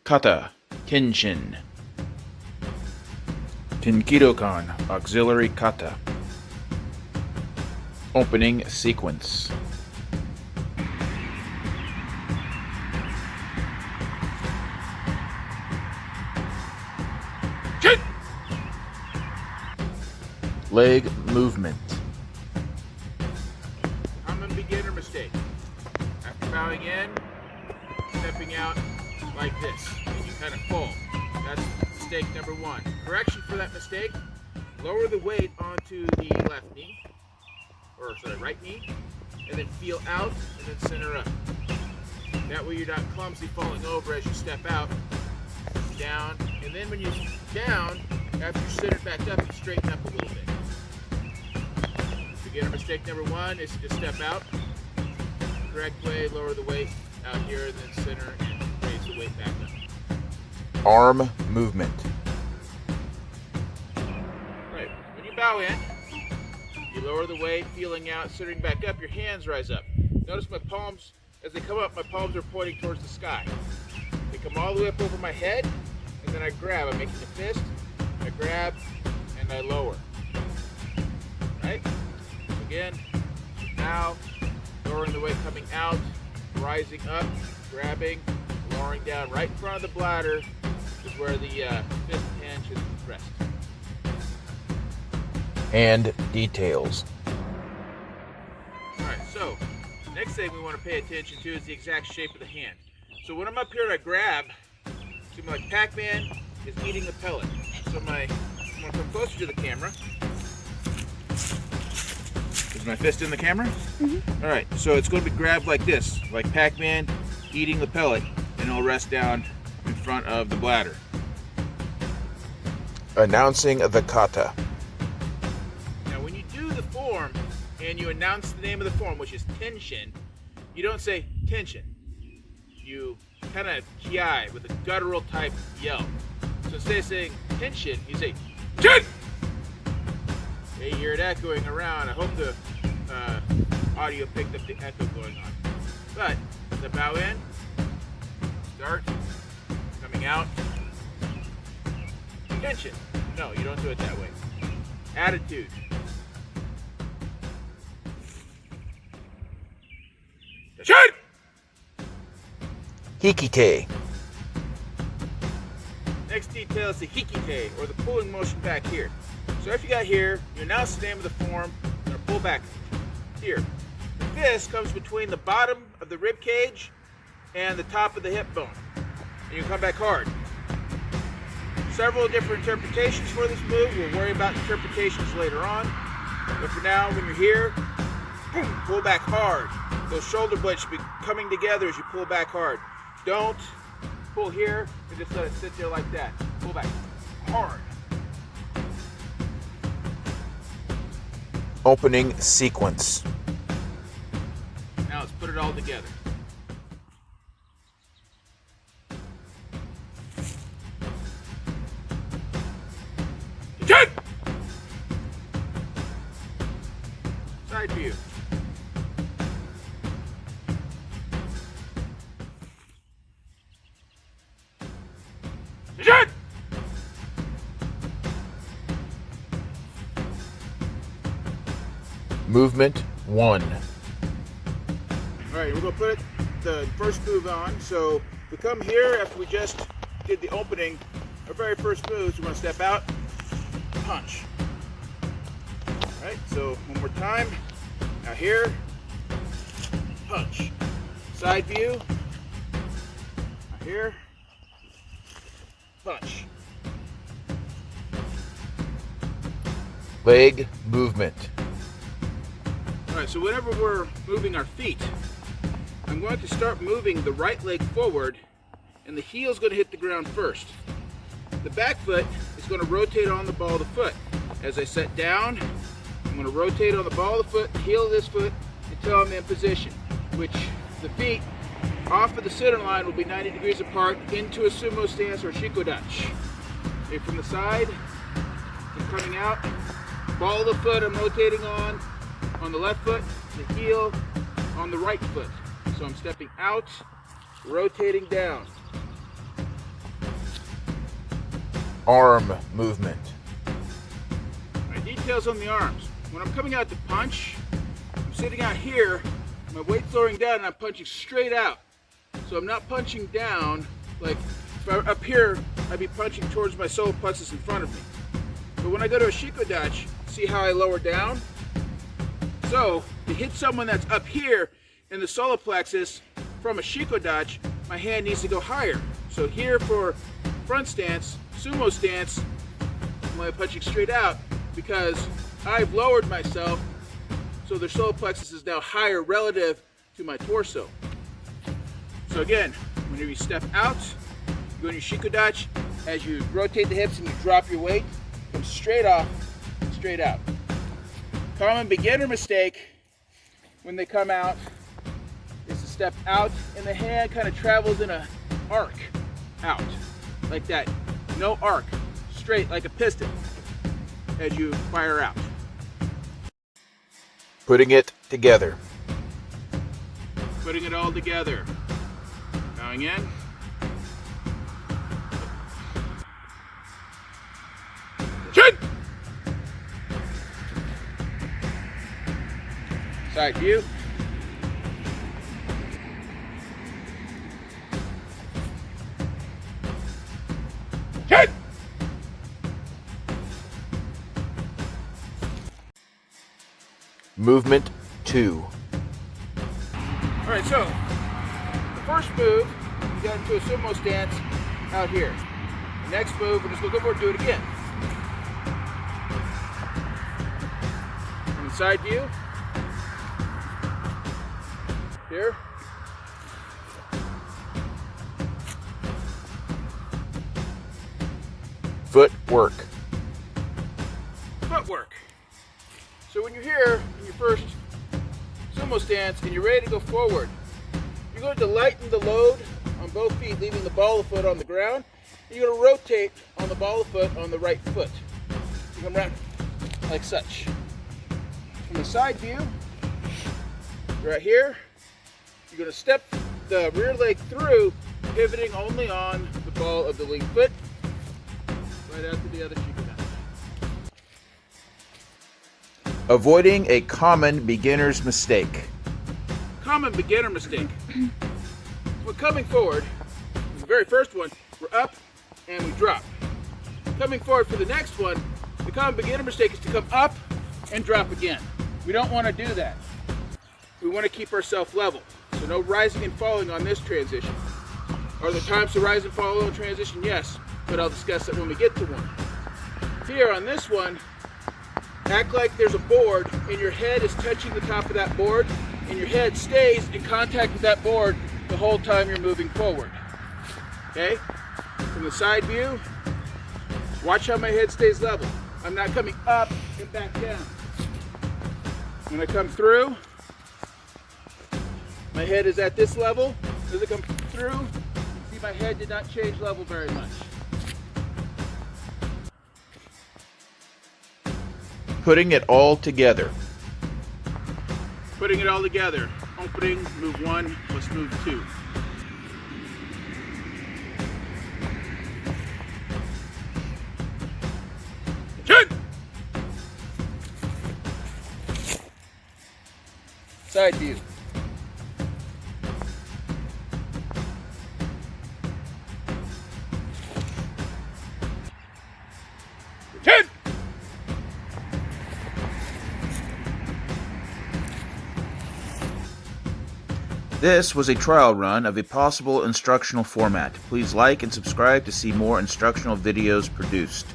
Kata, Tenshin. Tenkidokan, auxiliary kata. Opening sequence. Leg movement. Common beginner mistake. After bowing in, stepping out like this, and you kind of fall. That's mistake number one. Correction for that mistake: lower the weight onto the left knee, or sorry, right knee, and then feel out, and then center up. That way you're not clumsy falling over as you step out, down, and then when you down, after you center back up, you straighten up a little bit. Beginner mistake number one is to just step out. Correct way, lower the weight out here, and then center and raise the weight back up. Arm movement. Right. When you bow in, you lower the weight, feeling out, centering back up, your hands rise up. Notice my palms, as they come up, my palms are pointing towards the sky. They come all the way up over my head, and then I grab. I'm making a fist, I grab, and I lower. Right? Again, now, lowering the weight, coming out, rising up, grabbing, lowering down. Right in front of the bladder is where the fist hand should rest. Hand details. Alright, so, next thing we want to pay attention to is the exact shape of the hand. So when I'm up here and I grab, see, like Pac-Man is eating the pellet. So I'm going to come closer to the camera. Is my fist in the camera? Mm-hmm. Alright, so it's going to be grabbed like this, like Pac-Man eating the pellet, and it'll rest down in front of the bladder. Announcing the kata. Now when you do the form, and you announce the name of the form, which is Tenshin, you don't say Tenshin. You kind of ki with a guttural type yell. So instead of saying Tenshin, you say Chin! You hear it echoing around. I hope the audio picked up the echo going on. But the bow in, start, coming out, tension. No, you don't do it that way. Attitude. Tension! HIKITE. Next detail is the HIKITE, or the pulling motion back here. So if you got here, you announce the name of the form, you're going to pull back here. The fist comes between the bottom of the rib cage and the top of the hip bone. And you come back hard. Several different interpretations for this move. We'll worry about interpretations later on. But for now, when you're here, boom, pull back hard. Those shoulder blades should be coming together as you pull back hard. Don't pull here and just let it sit there like that. Pull back hard. Opening sequence. Now let's put it all together. Side view. Movement 1. Alright, we're going to put the first move on. So we come here after we just did the opening. Our very first move is we're going to step out, punch. Alright, so one more time. Now here, punch. Side view. Now here, punch. Leg movement. Alright, so whenever we're moving our feet, I'm going to start moving the right leg forward, and the heel is going to hit the ground first. The back foot is going to rotate on the ball of the foot. As I set down, I'm going to rotate on the ball of the foot, the heel of this foot, until I'm in position, which the feet off of the center line will be 90 degrees apart into a sumo stance or shikodachi. Okay, from the side, I'm coming out, ball of the foot I'm rotating on the left foot, the heel on the right foot. So I'm stepping out, rotating down. Arm movement. My details on the arms. When I'm coming out to punch, I'm sitting out here, my weight's lowering down and I'm punching straight out. So I'm not punching down, like if I were up here, I'd be punching towards my solar plexus in front of me. But when I go to a Shikodachi, see how I lower down? So to hit someone that's up here in the solar plexus from a Shikodachi, my hand needs to go higher. So here for front stance, sumo stance, I'm punching straight out because I've lowered myself so the solar plexus is now higher relative to my torso. So again, whenever you step out, you go in your Shikodachi, as you rotate the hips and you drop your weight, come straight off, straight out. Common beginner mistake when they come out is to step out and the hand kind of travels in an arc out, like that. No arc, straight like a piston as you fire out. Putting it together. Putting it all together. Going in. Chin! Side view. Chin! Movement 2. All right, so the first move, you got into a sumo stance out here. The next move, we're just gonna go forward and do it again. From the side view. Here. Footwork. Footwork. So when you're here in your first sumo stance and you're ready to go forward, you're going to lighten the load on both feet, leaving the ball of foot on the ground. And you're going to rotate on the ball of foot on the right foot. You come around like such. From the side view, right here, you're going to step the rear leg through, pivoting only on the ball of the lead foot, right after the other Shikodachi. Avoiding a common beginner's mistake. Common beginner mistake. We're coming forward, the very first one, we're up and we drop. Coming forward for the next one, the common beginner mistake is to come up and drop again. We don't want to do that. We want to keep ourselves level. So no rising and falling on this transition. Are there times to rise and fall on transition? Yes, but I'll discuss that when we get to one. Here on this one, act like there's a board and your head is touching the top of that board and your head stays in contact with that board the whole time you're moving forward. Okay? From the side view, watch how my head stays level. I'm not coming up and back down. When I come through, my head is at this level. As I come through, you see my head did not change level very much. Putting it all together. Putting it all together. Opening, move 1 plus move 2. Chin! Side view. Chin! This was a trial run of a possible instructional format. Please like and subscribe to see more instructional videos produced.